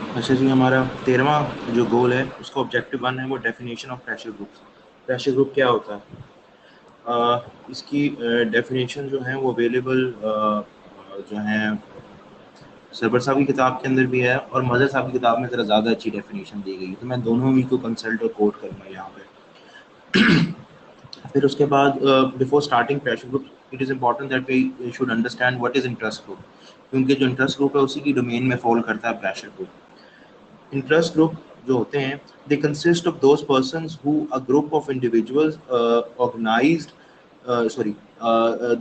अच्छा जी, हमारा 13वां जो गोल है उसका ऑब्जेक्टिव 1 है वो definition of pressure groups. Pressure group क्या होता है? इसकी डेफिनेशन जो है वो अवेलेबल जो है सरबर साहब की किताब के अंदर भी है और मदर साहब की किताब में ज़रा ज़्यादा अच्छी डेफिनेशन दी गई है, तो मैं दोनों ही को कंसल्ट और कोट करूँगा यहाँ पे। फिर उसके बाद before starting pressure group it is important that we should understand what is interest group, क्योंकि जो इंटरेस्ट ग्रुप है उसी की डोमेन में फॉल करता है प्रेशर ग्रुप। इंटरेस्ट ग्रुप जो होते हैं they consist of those persons who a group of individuals organised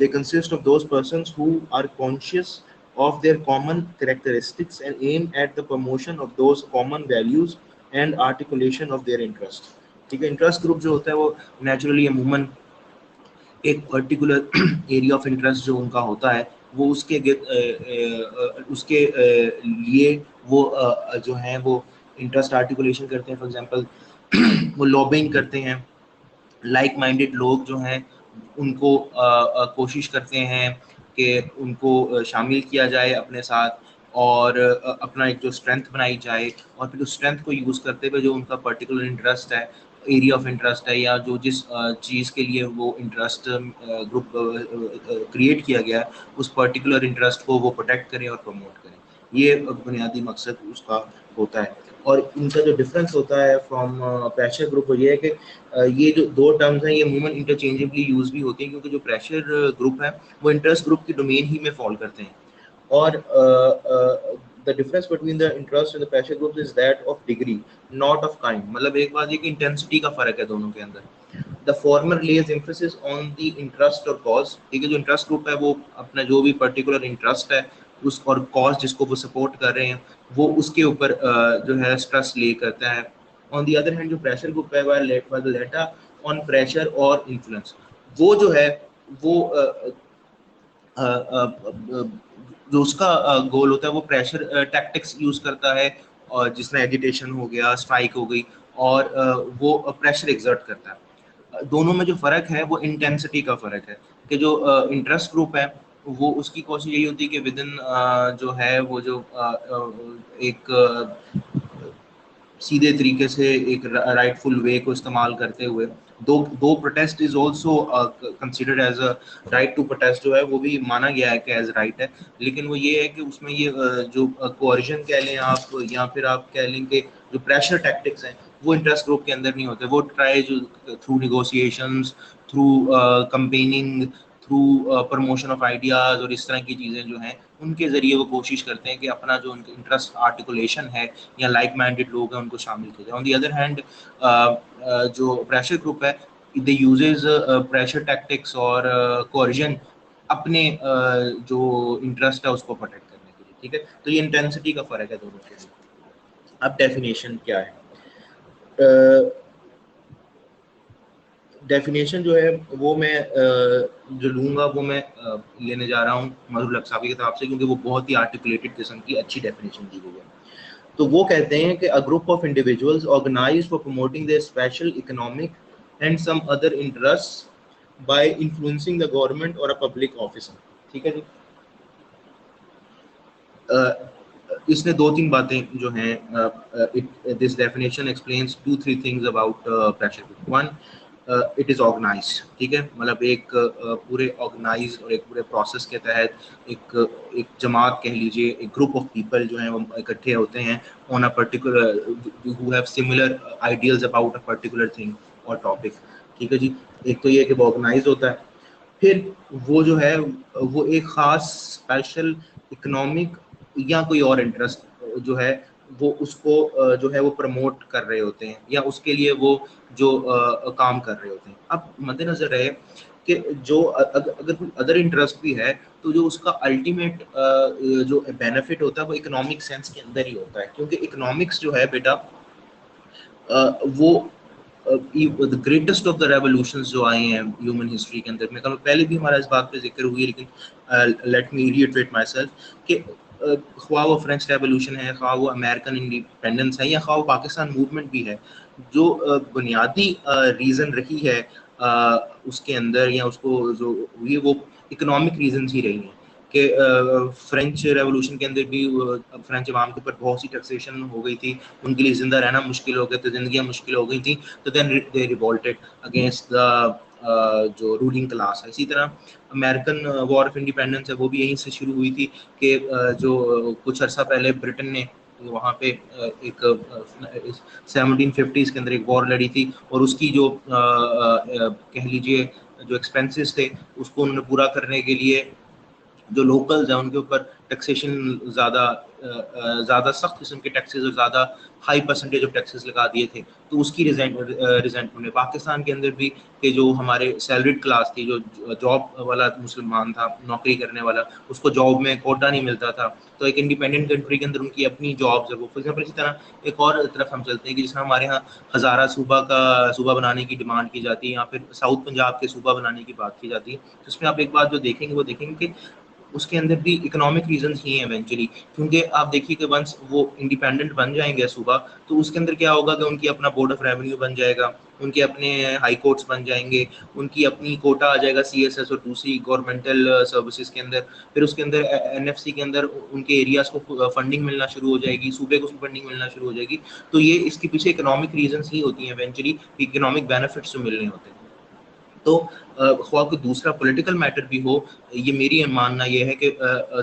they consist of those persons who are conscious of their common characteristics and aim at the promotion of those common values and articulation of their interest। ठीक है, interest group जो होता है वो naturally अमूमन एक particular area of interest जो उनका होता है वो उसके लिए वो जो है वो इंटरेस्ट आर्टिकुलेशन करते हैं। फॉर एग्जांपल वो लॉबिंग करते हैं, लाइक माइंडेड लोग जो हैं उनको कोशिश करते हैं कि उनको शामिल किया जाए अपने साथ और अपना एक जो स्ट्रेंथ बनाई जाए और फिर उस स्ट्रेंथ को यूज़ करते हुए जो उनका पर्टिकुलर इंटरेस्ट है, एरिया ऑफ इंटरेस्ट है या जो जिस चीज़ के लिए वो इंटरेस्ट ग्रुप क्रिएट किया गया है उस पर्टिकुलर इंटरेस्ट को वो प्रोटेक्ट करें और प्रमोट करें। ये बुनियादी मकसद उसका होता है। और इनका जो डिफरेंस होता है फ्रॉम प्रेशर ग्रुप ये है कि ये जो दो टर्म्स हैं ये अमूमन इंटरचेंजेबली यूज भी होती हैं, क्योंकि जो प्रेशर ग्रुप है वो इंटरेस्ट ग्रुप की डोमेन ही में फॉल करते हैं। और the difference between the interest and the pressure group is that of degree not of kind. मतलब एक बात ये कि इंटेंसिटी का फर्क है दोनों के अंदर। The former lays emphasis on the interest और कॉज। ठीक है, जो इंटरेस्ट ग्रुप है वो अपना जो भी पर्टिकुलर इंटरेस्ट है उस और कॉज जिसको वो सपोर्ट कर रहे हैं वो उसके ऊपर जो है स्ट्रेस ले करता है। ऑन दी अदर हैंड जो प्रेशर ग्रुप है वह लेटा ऑन प्रेशर और इन्फ्लुएंस। वो जो है वो जो उसका गोल होता है वो प्रेशर टैक्टिक्स यूज करता है और जिसमें एजिटेशन हो गया, स्ट्राइक हो गई और वो प्रेशर एग्जर्ट करता है। दोनों में जो फर्क है वो इंटेंसिटी का फर्क है कि जो इंटरेस्ट ग्रुप है वो उसकी कोशिश यही होती है कि विद इन जो है वो जो एक सीधे तरीके से एक राइटफुल वे को इस्तेमाल करते हुए to protest is also considered as a right to protest जो है वो भी माना गया है कि एज राइट है। लेकिन वो ये है कि उसमें ये जो कोअर्जन कह लें आप या फिर आप कह लें कि जो प्रेशर टैक्टिक्स हैं वो इंटरेस्ट ग्रुप के अंदर नहीं होते। वो ट्राई जो through negotiations, through campaigning, through promotion of ideas और इस तरह की चीज़ें जो हैं उनके ज़रिए वो कोशिश करते हैं कि अपना जो उनका इंटरेस्ट आर्टिकुलेशन है या लाइक माइंडेड लोग हैं उनको शामिल किया जाए। ऑन दी अदर हैंड जो प्रेशर ग्रुप है दे यूजेज प्रेशर टैक्टिक्स और कोअर्जन अपने जो इंटरेस्ट है उसको प्रोटेक्ट करने के लिए। ठीक है, तो ये इंटेंसिटी का फर्क है दोनों के लिए। अब डेफिनेशन क्या है? डेफिनेशन जो है वो मैं जो लूँगा वो मैं लेने जा रहा हूँ मधुर लक्सावी की किताब से, क्योंकि वो बहुत ही आर्टिकुलेटेड किस्म की अच्छी डेफिनेशन दी गई है। तो वो कहते हैं कि a group of individuals organised for promoting their special economic and some other interests by influencing the government और अ पब्लिक ऑफिसर। ठीक है जी। इसने दो तीन बातें जो हैं this definition explains to three things about pressure group. One, it is organise. ठीक है, मतलब एक पूरे ऑर्गेनाइज और एक पूरे प्रोसेस के तहत एक एक जमात कह लीजिए, एक ग्रुप ऑफ पीपल जो हैं वो इकट्ठे होते हैं on a particular who have similar ideals about a particular thing और टॉपिक। ठीक है जी, एक तो ये कि वो ऑर्गेनाइज होता है। फिर वो जो है वो एक ख़ास स्पेशल इकोनॉमिक या कोई और इंटरेस्ट जो है वो उसको जो है वो प्रमोट कर रहे होते हैं या उसके लिए वो जो काम कर रहे होते हैं। अब मद्देनज़र रहे कि जो अगर कोई अदर इंटरेस्ट भी है तो जो उसका अल्टीमेट जो बेनिफिट होता है वो इकोनॉमिक सेंस के अंदर ही होता है, क्योंकि इकोनॉमिक्स जो है बेटा वो the greatest of the revolutions जो आए हैं ह्यूमन हिस्ट्री के अंदर में, कल पहले भी हमारा इस बात पे जिक्र हुई है, लेकिन let me reiterate my self कि ख्वाह वो फ्रेंच रेवोल्यूशन है, ख्वाह वो अमेरिकन इंडिपेंडेंस है या ख्वाह वो पाकिस्तान मूवमेंट भी है, जो बुनियादी रीज़न रही है उसके अंदर या उसको जो हुई वो इकोनॉमिक रीजन ही रही हैं। कि फ्रेंच रेवोल्यूशन के अंदर भी फ्रेंच अवाम के ऊपर बहुत सी टैक्सेशन हो गई थी, उनके लिए जिंदा रहना मुश्किल हो गया था, जिंदगियां मुश्किल हो गई थी, तो then they revolted against the जो रूलिंग क्लास है। इसी तरह अमेरिकन वॉर ऑफ इंडिपेंडेंस है, वो भी यहीं से शुरू हुई थी कि जो कुछ अर्सा पहले ब्रिटेन ने वहाँ पे एक 1750s के अंदर एक वॉर लड़ी थी, और उसकी जो कह लीजिए जो एक्सपेंसेस थे उसको उन्होंने पूरा करने के लिए जो लोकल्स हैं उनके ऊपर टैक्सेशन ज़्यादा सख्त किस्म के टैक्सेस और ज़्यादा हाई परसेंटेज ऑफ टैक्सेस लगा दिए थे, तो उसकी रिजेंटमेंट है। पाकिस्तान के अंदर भी कि जो हमारे सैलरीड क्लास थी, जो जॉब वाला मुसलमान था, नौकरी करने वाला, उसको जॉब में कोटा नहीं मिलता था, तो एक इंडिपेंडेंट कंट्री के अंदर उनकी अपनी जॉब्स है वो। फॉर एग्जाम्पल इसी तरह एक और तरफ हम चलते हैं कि जिसमें हमारे यहाँ हज़ारा सूबा बनाने की डिमांड की जाती है, या फिर साउथ पंजाब के सूबा बनाने की बात की जाती है, तो उसमें आप एक बात जो देखेंगे वो देखेंगे कि उसके अंदर भी इकोनॉमिक रीजंस ही हैं इवेंचुअली, क्योंकि आप देखिए कि वंस वो इंडिपेंडेंट बन जाएंगे सूबा, तो उसके अंदर क्या होगा कि उनकी अपना बोर्ड ऑफ रेवेन्यू बन जाएगा, उनके अपने हाई कोर्ट्स बन जाएंगे, उनकी अपनी कोटा आ जाएगा सीएसएस और दूसरी गवर्नमेंटल सर्विसेज के अंदर, फिर उसके अंदर एनएफसी के अंदर उनके एरियाज को फंडिंग मिलना शुरू हो जाएगी, सूबे को फंडिंग मिलना शुरू हो जाएगी। तो ये इसके पीछे इकोनॉमिक रीजंस ही होती हैं इवेंचुअली, इकोनॉमिक बेनिफिट्स जो मिलने होते हैं। तो ख्वाह कोई दूसरा पॉलिटिकल मैटर भी हो, ये मेरी मानना ये है कि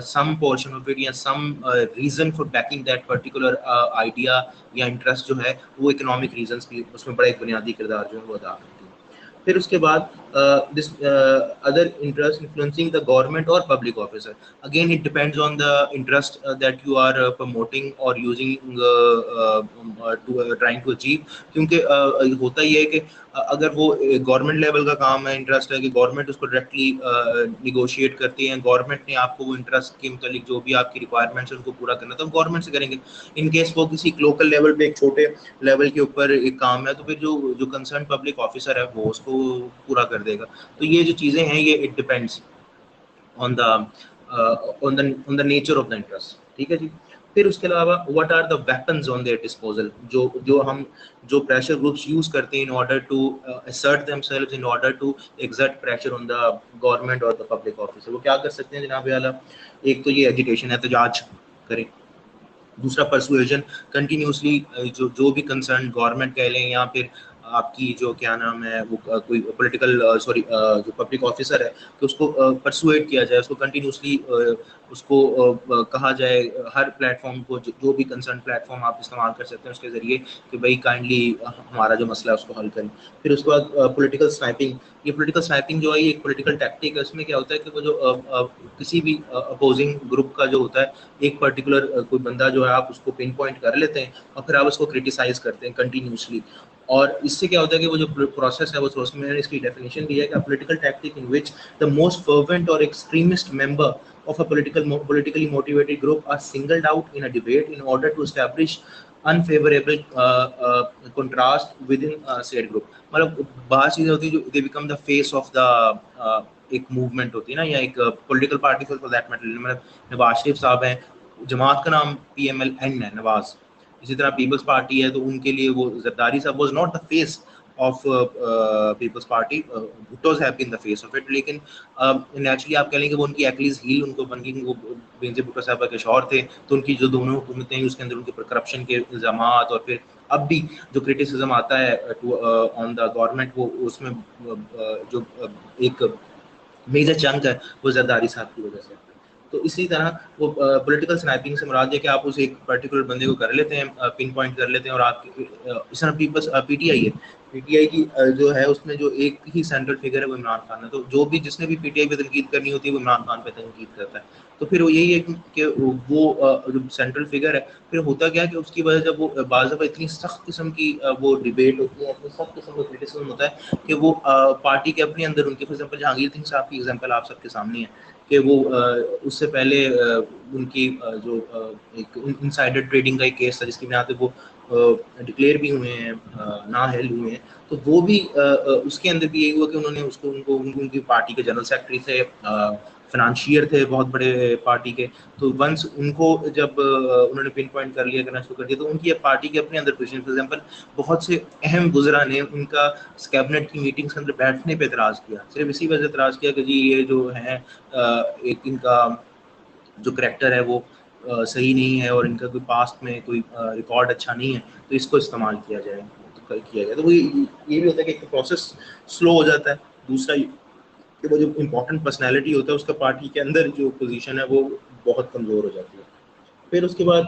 सम पोर्शन ऑफ इट या some reason for backing that particular idea या इंटरेस्ट जो है वो इकोनॉमिक रीजंस भी उसमें बड़ा एक बुनियादी किरदार जो है वो अदा करती है। फिर उसके बाद this other interest influencing the government और public officer, again it depends on the interest that you are promoting और using to trying to achieve. क्योंकि होता ही है कि अगर वो गवर्नमेंट लेवल का काम है, इंटरेस्ट है कि गवर्नमेंट उसको डायरेक्टली निगोशिएट करती है, गवर्नमेंट ने आपको वो इंटरेस्ट के मुतालिक जो भी आपकी रिक्वायरमेंट्स है उनको पूरा करना, तो गवर्नमेंट से करेंगे। इन केस वो किसी लोकल लेवल पे एक छोटे लेवल के ऊपर एक काम है, तो फिर जो जो कंसर्न पब्लिक ऑफिसर है वो उसको पूरा कर देगा। तो ये जो चीज़ें हैं ये it depends on the on the nature of the interest, ठीक है जी। फिर उसके अलावा what are the weapons on their disposal, जो जो हम जो प्रेशर ग्रुप्स यूज करते हैं in order to assert themselves, in order to exert pressure on the government और द पब्लिक ऑफिसर, वो क्या कर सकते हैं जनाब आला। एक तो ये एजुटेशन, एहतजाज करें। दूसरा परसुएजन, कंटिन्यूसली जो जो भी कंसर्न गवर्नमेंट कह लें या फिर आपकी जो क्या नाम है वो कोई पॉलिटिकल जो पब्लिक ऑफिसर है, कि उसको परसुएट किया जाए, उसको कंटिन्यूसली उसको कहा जाए हर प्लेटफॉर्म को, जो भी कंसर्न प्लेटफॉर्म आप इस्तेमाल कर सकते हैं उसके ज़रिए कि भाई काइंडली हमारा जो मसला है उसको हल करें। फिर उसके बाद पॉलिटिकल स्नाइपिंग, ये पॉलिटिकल स्नाइपिंग जो है ये एक पॉलिटिकल टैक्टिक है। इसमें क्या होता है कि वो जो किसी भी अपोजिंग ग्रुप का जो होता है एक पर्टिकुलर कोई बंदा जो है आप उसको पिन पॉइंट कर लेते हैं और फिर आप उसको क्रिटिसाइज करते हैं कंटिन्यूसली, और इससे क्या होता है कि वो जो प्रोसेस है वो सोर्स में इसकी डेफिनेशन दी है कि political tactic in which the most fervent और extremist member of a politically motivated group are singled out in a debate in order to establish unfavorable contrast within said group। मतलब बाहर चीजें होती है जो they become the face of the एक movement होती है ना, या एक political party for that matter. मतलब नवाज शरीफ साहब हैं, जमात का नाम PMLN है, नवाज। इसी तरह पीपल्स पार्टी है तो उनके लिए वो जरदारी साहब was not the face of Peoples Party, Bhuttos have been the face of it, लेकिन नेचुरली आप कह लेंगे वो उनकी एक्लीज हील उनको बन गई, वो बेनजीर भुट्टो साहब के शौहर थे, तो उनकी जो दोनों हुकूमतें उसके अंदर उनके ऊपर करप्शन के इल्जामात, और फिर अब भी जो क्रिटिसिज्म आता है ऑन द गवर्नमेंट, वो उसमें जो एक मेजर चंक है वो जरदारी साहब की वजह से। तो इसी तरह वो पॉलिटिकल स्नाइपिंग से मुराद है कि आप उस एक पर्टिकुलर बंदे को कर लेते हैं, पिन पॉइंट कर लेते हैं, और आप इस तरह पीपल्स पीटीआई है, पीटीआई की जो है उसमें जो एक ही सेंट्रल फिगर है वो इमरान खान है, तो जो भी जिसने भी पीटीआई पे तनकीद करनी होती है वो इमरान खान पे तनकीद करता है। तो फिर वो यही है कि वो जो सेंट्रल फिगर है, फिर होता क्या है कि उसकी वजह जब वो बाज़ दफ़ा इतनी सख्त किस्म की वो डिबेट होती है, इतनी सख्त किस्म का क्रिटिसिज्म होता है कि वो पार्टी के अपने अंदर उनके, फॉर एग्जाम्पल जहांगीर सिंह साहब की एग्जाम्पल आप सबके सामने है कि वो उससे पहले उनकी जो एक इनसाइडर ट्रेडिंग का एक केस था जिसकी बुनियाद पे वो डिक्लेयर भी हुए हैं, नाअहल हुए हैं, तो वो भी उसके अंदर भी यही हुआ कि उन्होंने उसको उनकी पार्टी के जनरल सेक्रेटरी थे, फाइनेंशियर थे बहुत बड़े पार्टी के, तो वंस उनको जब उन्होंने पिन पॉइंट कर लिया, करना शुरू कर दिया, तो उनकी पार्टी के अपने अंदर पोजीशन, फॉर एग्जांपल बहुत से अहम गुजरा ने उनका कैबिनेट की मीटिंग्स के अंदर बैठने पे एतराज़ किया, सिर्फ इसी वजह से एतराज़ किया कि जी ये जो है एक इनका जो करेक्टर है वो सही नहीं है और इनका कोई पास्ट में कोई रिकॉर्ड अच्छा नहीं है, तो इसको इस्तेमाल किया जाए, तो किया जाए। तो वो ये भी होता है कि एक प्रोसेस स्लो हो जाता है। दूसरा कि वो जो इम्पोर्टेंट पर्सनैलिटी होता है उसका पार्टी के अंदर जो पोजीशन है वो बहुत कमज़ोर हो जाती है। फिर उसके बाद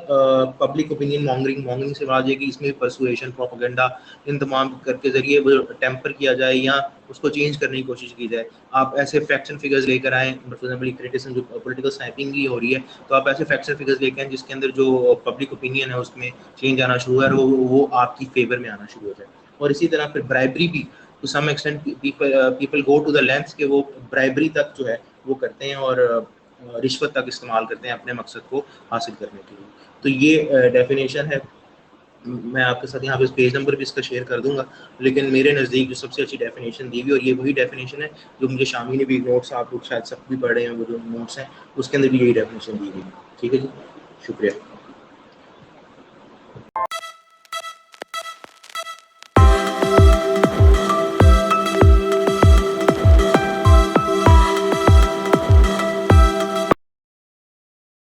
पब्लिक ओपिनियन मॉन्गरिंग, मॉन्गरिंग से बात है कि इसमें परसुएशन, प्रोपेगेंडा, इन तमाम के ज़रिए वो टेम्पर किया जाए या उसको चेंज करने की कोशिश की जाए। आप ऐसे फैक्ट एंड फिगर्स लेकर आएँ, फॉर एग्जाम्पल क्रिटिसिज्म जो पॉलिटिकल स्नैपिंग की हो रही है, तो आप ऐसे फैक्ट्स एंड फिगर्स लेके आएँ जिसके अंदर जो पब्लिक ओपिनियन है उसमें चेंज आना शुरू है और वो आपकी फेवर में आना शुरू हो जाए। और इसी तरह फिर ब्राइबरी भी to some extent people go to the lengths के वो ब्राइबरी तक जो है वो करते हैं और रिश्वत तक इस्तेमाल करते हैं अपने मकसद को हासिल करने के लिए। तो ये डेफिनेशन है। मैं आपके साथ यहाँ पे पेज नंबर भी इसका शेयर कर दूंगा, लेकिन मेरे नज़दीक जो सबसे अच्छी डेफिनेशन दी हुई और ये वही डेफिनेशन है जो मुझे शामी ने भी नोट्स, आप लोग शायद सब भी पढ़े हैं वो जो नोट्स हैं उसके अंदर भी यही डेफिनेशन दी गई। ठीक है जी, शुक्रिया।